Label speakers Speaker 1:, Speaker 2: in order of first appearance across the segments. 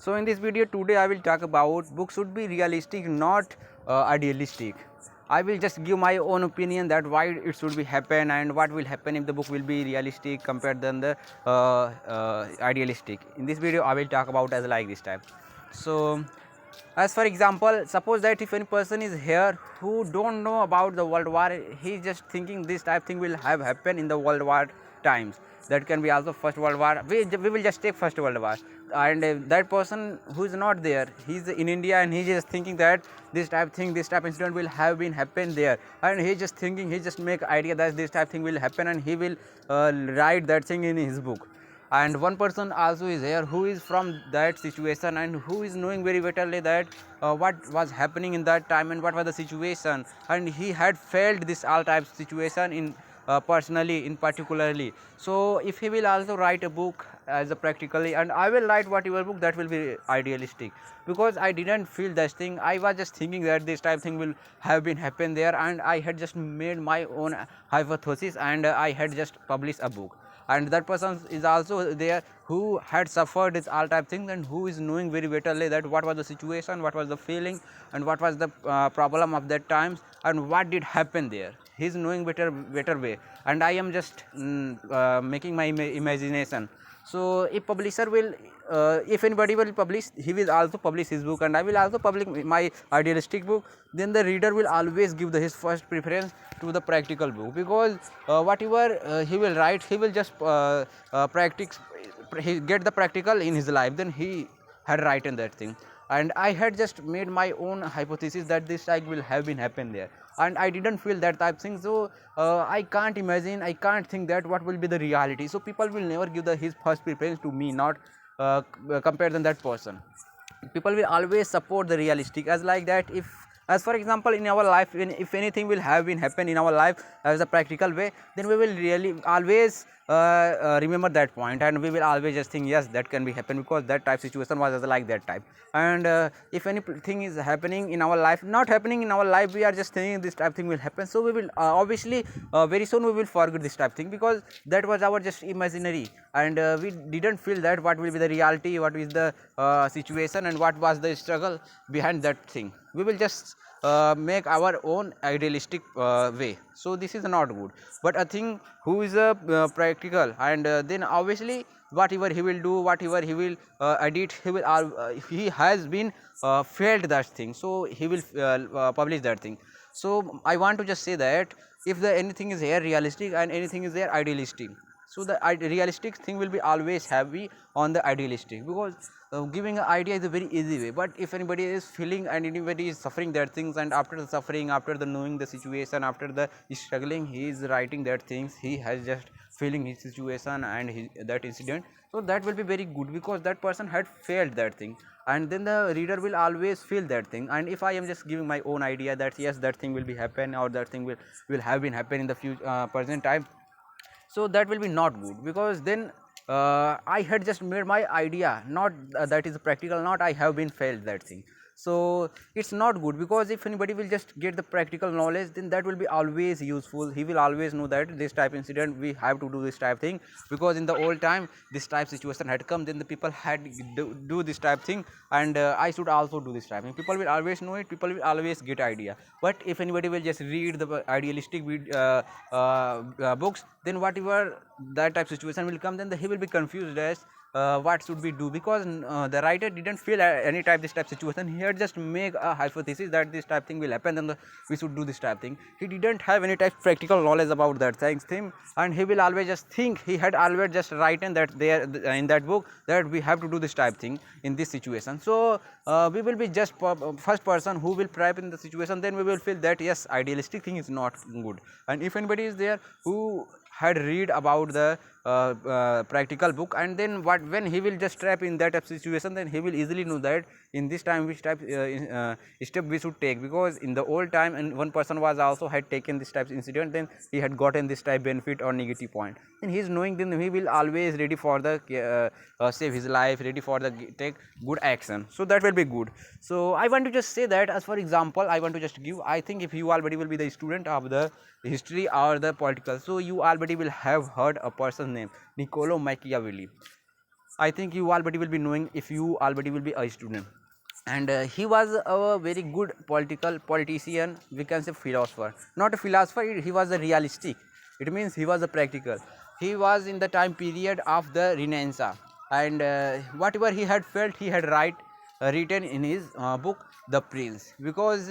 Speaker 1: So in this video today I will talk about books should be realistic, not idealistic. I will just give my own opinion that why it should be happen and what will happen if the book will be realistic compared than the idealistic. In this video I will talk about as like this type. So as for example, suppose that if any person is here who don't know about the world war, he is just thinking this type thing will have happen in the world war times. That can be also first world war. We will just take first world war, and that person who is not there, he is in India and he is just thinking that this type thing, this type incident will have been happen there, and he is just thinking, he just make idea that this type thing will happen, and he will write that thing in his book. And one person also is here who is from that situation and who is knowing very betterly that what was happening in that time and what was the situation, and he had felt this all type situation in personally in particularly. So if he will also write a book as a practically, and I will write whatever book that will be idealistic, because I didn't feel that thing. I was just thinking that this type thing will have been happen there, and I had just made my own hypothesis, and I had just published a book. And that person is also there who had suffered this all type things, and who is knowing very betterly that what was the situation, what was the feeling, and what was the problem of that times, and what did happen there. He is knowing better way, and I am just making my imagination. So if publisher will if anybody will publish, he will also publish his book, and I will also publish my idealistic book. Then the reader will always give his first preference to the practical book, because whatever he will write, he will just practice, he get the practical in his life. Then he had written that thing, and I had just made my own hypothesis that this type will have been happen there, and I didn't feel that type thing. So I can't imagine, I can't think that what will be the reality. So people will never give his first preference to me, not compare than that person. People will always support the realistic as like that. If as for example in our life, if anything will have been happen in our life as a practical way, then we will really always remember that point, and we will always just think yes, that can be happen, because that type situation was as like that type. And if anything is happening in our life, not happening in our life, we are just thinking this type thing will happen, so we will obviously very soon we will forget this type thing, because that was our just imaginary, and we didn't feel that what will be the reality, what is the situation, and what was the struggle behind that thing. We will just make our own idealistic way. So this is not good. But a thing who is a practical, and then obviously whatever he will do, whatever he will edit, he will he has been failed that thing, so he will publish that thing. So I want to just say that if the anything is here realistic and anything is there idealistic, so the realistic thing will be always heavy on the idealistic, because giving an idea is a very easy way. But if anybody is feeling and anybody is suffering that things, and after the suffering, after the knowing the situation, after the struggling, he is writing that things, he has just feeling his situation and that incident, so that will be very good, because that person had failed that thing, and then the reader will always feel that thing. And if I am just giving my own idea that yes, that thing will be happen, or that thing will have been happen in the future present time, so that will be not good, because then I had just made my idea, not that is practical, not I have been failed that thing. So it's not good, because if anybody will just get the practical knowledge, then that will be always useful. He will always know that this type incident we have to do this type thing, because in the old time this type situation had come, then the people had do this type thing, and I should also do this type thing. People will always know it, people will always get idea. But if anybody will just read the idealistic books, then whatever that type situation will come, then he will be confused as what should we do, because the writer didn't feel any type this type situation. He had just make a hypothesis that this type thing will happen, then we should do this type thing. He didn't have any type practical knowledge about that thing, and he will always just think, he had always just written that there in that book that we have to do this type thing in this situation. So we will be just first person who will prep in the situation, then we will feel that yes, idealistic thing is not good. And if anybody is there who had read about the practical book, and then when he will just trap in that situation, then he will easily know that in this time which type step we should take, because in the old time and one person was also had taken this type of incident, then he had gotten this type benefit or negative point, and he is knowing, then he will always ready for the save his life, ready for the take good action, so that will be good. So I want to just say that, as for example, I want to just give, I think if you already will be the student of the history or the political, so you already will have heard a person's name, Niccolo Machiavelli. I think you already will be knowing if you already will be a student. And he was a very good politician, we can say philosopher, not a philosopher, he was a realistic. It means he was a practical. He was in the time period of the Renaissance, and whatever he had felt he had written in his book The Prince, because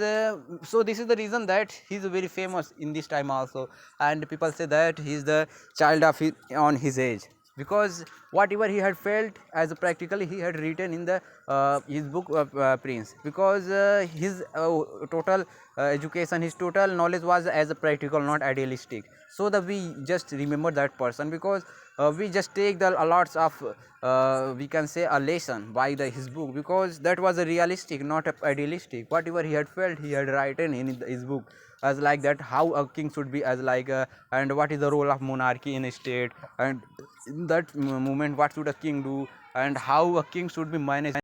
Speaker 1: so this is the reason that he is very famous in this time also, and people say that he is the child of on his age, because whatever he had felt as a practically he had written in the his book Prince, because his total education, his total knowledge was as a practical, not idealistic. So that we just remember that person, because we just take the lots of we can say a lesson by his book, because that was a realistic, not a idealistic. Whatever he had felt he had written in his book, as like that how a king should be, as like and what is the role of monarchy in a state, and in that moment what should a king do, and how a king should be managed